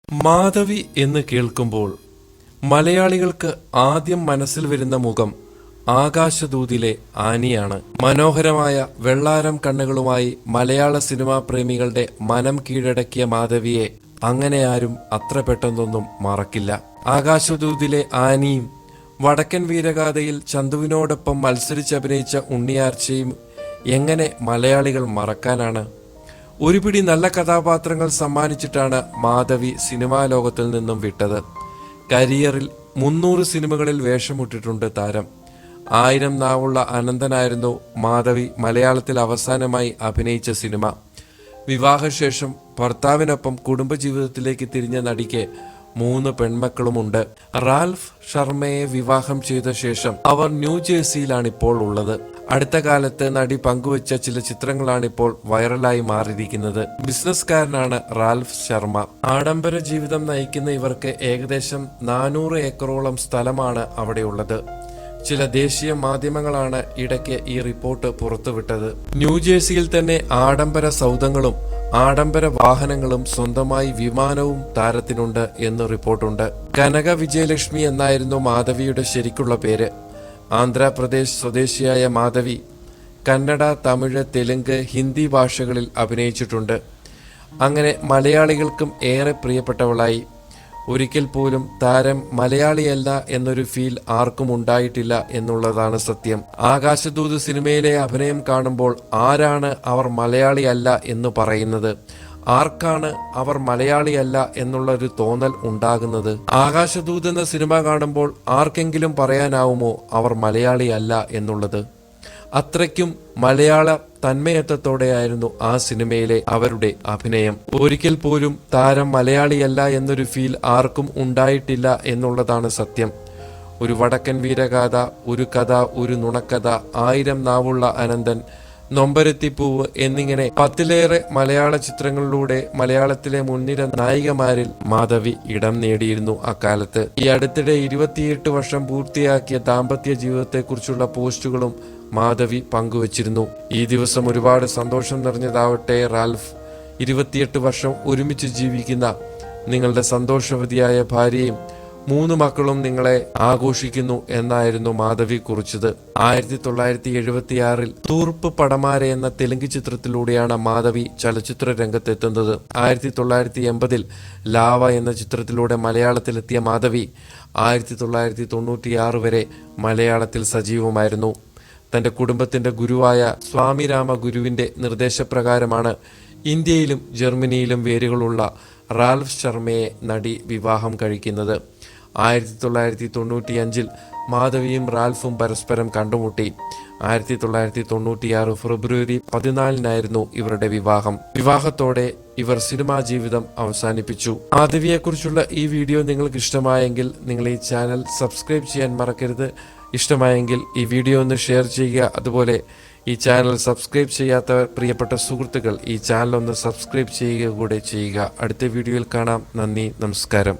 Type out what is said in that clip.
മാധവി എന്ന് കേൾക്കുമ്പോൾ മലയാളികൾക്ക് ആദ്യം മനസ്സിൽ വരുന്ന മുഖം ആകാശദൂതിലെ ആനിയാണ്. മനോഹരമായ വെള്ളാരം കണ്ണുകളുമായി മലയാള സിനിമാ പ്രേമികളുടെ മനം കീഴടക്കിയ മാധവിയെ അങ്ങനെ ആരും അത്ര പെട്ടെന്നൊന്നും മറക്കില്ല. ആകാശദൂതിലെ ആനിയും വടക്കൻ വീരഗാഥയിൽ ചന്തുവിനോടൊപ്പം മത്സരിച്ചഭിനയിച്ച ഉണ്ണിയാർച്ചയും എങ്ങനെ മലയാളികൾ മറക്കാനാണ്? ഒരു പിടി നല്ല കഥാപാത്രങ്ങൾ സമ്മാനിച്ചിട്ടാണ് മാധവി സിനിമാ ലോകത്തിൽ നിന്നും വിട്ടത്. കരിയറിൽ 300 സിനിമകളിൽ വേഷമിട്ടിട്ടുണ്ട് താരം. 1000 നാവുള്ള അനന്തനായിരുന്നു മാധവി മലയാളത്തിൽ അവസാനമായി അഭിനയിച്ച സിനിമ. വിവാഹശേഷം ഭർത്താവിനൊപ്പം കുടുംബജീവിതത്തിലേക്ക് തിരിഞ്ഞ നടിക്ക് 3 പെൺമക്കളുമുണ്ട്. റാൽഫ് ശർമ്മയെ വിവാഹം ചെയ്ത ശേഷം അവർ ന്യൂജേഴ്സിയിലാണിപ്പോൾ ഉള്ളത്. അടുത്ത കാലത്ത് നടി പങ്കുവച്ച ചില ചിത്രങ്ങളാണിപ്പോൾ വൈറലായി മാറിയിരിക്കുന്നത്. ബിസിനസ്സുകാരനാണ് റാൽഫ് ശർമ്മ. ആഡംബര ജീവിതം നയിക്കുന്ന ഇവർക്ക് ഏകദേശം 400 ഏക്കറോളം സ്ഥലമാണ് അവിടെയുള്ളത്. ചില ദേശീയ മാധ്യമങ്ങളാണ് ഇടയ്ക്ക് ഈ റിപ്പോർട്ട് പുറത്തുവിട്ടത്. ന്യൂജേഴ്സിയിൽ തന്നെ ആഡംബര സൗധങ്ങളും ആഡംബര വാഹനങ്ങളും സ്വന്തമായി വിമാനവും താരത്തിനുണ്ട് എന്ന് റിപ്പോർട്ടുണ്ട്. കനക വിജയലക്ഷ്മി എന്നായിരുന്നു മാധവിയുടെ ശരിക്കുള്ള പേര്. ആന്ധ്രാപ്രദേശ് സ്വദേശിയായ മാധവി കന്നഡ, തമിഴ്, തെലുങ്ക്, ഹിന്ദി ഭാഷകളിൽ അഭിനയിച്ചിട്ടുണ്ട്. അങ്ങനെ മലയാളികൾക്കും ഏറെ പ്രിയപ്പെട്ടവളായി. ഒരിക്കൽ പോലും താരം മലയാളിയല്ല എന്നൊരു ഫീൽ ആർക്കും ഉണ്ടായിട്ടില്ല എന്നുള്ളതാണ് സത്യം. ആകാശദൂത് സിനിമയിലെ അഭിനയം കാണുമ്പോൾ ആരാണ് അവർ മലയാളിയല്ല എന്ന് പറയുന്നത്? ആർക്കാണ് അവർ മലയാളിയല്ല എന്നുള്ളൊരു തോന്നൽ ഉണ്ടാകുന്നത്? ആകാശദൂത് എന്ന സിനിമ കാണുമ്പോൾ ആർക്കെങ്കിലും പറയാനാവുമോ അവർ മലയാളിയല്ല എന്നുള്ളത്? അത്രയ്ക്കും മലയാള തന്മയത്വത്തോടെയായിരുന്നു ആ സിനിമയിലെ അവരുടെ അഭിനയം. ഒരിക്കൽ പോലും താരം മലയാളിയല്ല എന്നൊരു ഫീൽ ആർക്കും ഉണ്ടായിട്ടില്ല എന്നുള്ളതാണ് സത്യം. ഒരു വടക്കൻ വീരഗാഥ, ഒരു കഥ, ഒരു നുണക്കഥ, 1000 നാവുള്ള അനന്തൻ, നൊമ്പരത്തിപ്പൂവ് എന്നിങ്ങനെ 10ലേറെ മലയാള ചിത്രങ്ങളിലൂടെ മലയാളത്തിലെ മുൻനിര നായികമാരിൽ മാധവി ഇടം നേടിയിരുന്നു അക്കാലത്ത്. ഈ അടുത്തിടെ 28 വർഷം പൂർത്തിയാക്കിയ ദാമ്പത്യ ജീവിതത്തെക്കുറിച്ചുള്ള പോസ്റ്റുകളും മാധവി പങ്കുവച്ചിരുന്നു. ഈ ദിവസം ഒരുപാട് സന്തോഷം നിറഞ്ഞതാവട്ടെ. റാൽഫ്, 28 വർഷം ഒരുമിച്ച് ജീവിക്കുന്ന നിങ്ങളുടെ സന്തോഷവതിയായ ഭാര്യയും 3 മക്കളും നിങ്ങളെ ആഘോഷിക്കുന്നു എന്നായിരുന്നു മാധവി കുറിച്ചത്. 1976 തൂർപ്പ് പടമാരെ എന്ന തെലുങ്ക് ചിത്രത്തിലൂടെയാണ് മാധവി ചലച്ചിത്ര രംഗത്തെത്തുന്നത്. 1980 ലാവ എന്ന ചിത്രത്തിലൂടെ മലയാളത്തിലെത്തിയ മാധവി 1996 വരെ മലയാളത്തിൽ സജീവമായിരുന്നു. തന്റെ കുടുംബത്തിന്റെ ഗുരുവായ സ്വാമിരാമ ഗുരുവിന്റെ നിർദ്ദേശപ്രകാരമാണ് ഇന്ത്യയിലും ജർമ്മനിയിലും വേരുകളുള്ള റാൽഫ് ശർമ്മയെ നടി വിവാഹം കഴിക്കുന്നത്. 1995 മാധവിയും റാൽഫും പരസ്പരം കണ്ടുമുട്ടി. 1996 ഫെബ്രുവരി 14 ഇവരുടെ വിവാഹം. വിവാഹത്തോടെ ഇവർ സിനിമാ ജീവിതം അവസാനിപ്പിച്ചു. മാധവിയെക്കുറിച്ചുള്ള ഈ വീഡിയോ നിങ്ങൾക്ക് ഇഷ്ടമായെങ്കിൽ നിങ്ങൾ ഈ ചാനൽ സബ്സ്ക്രൈബ് ചെയ്യാൻ മറക്കരുത്. ഇഷ്ടമായെങ്കിൽ ഈ വീഡിയോ ഒന്ന് ഷെയർ ചെയ്യുക. അതുപോലെ ഈ ചാനൽ സബ്സ്ക്രൈബ് ചെയ്യാത്ത പ്രിയപ്പെട്ട സുഹൃത്തുക്കൾ ഈ ചാനൽ ഒന്ന് സബ്സ്ക്രൈബ് ചെയ്യുക കൂടെ ചെയ്യുക. അടുത്ത വീഡിയോയിൽ കാണാം. നന്ദി, നമസ്കാരം.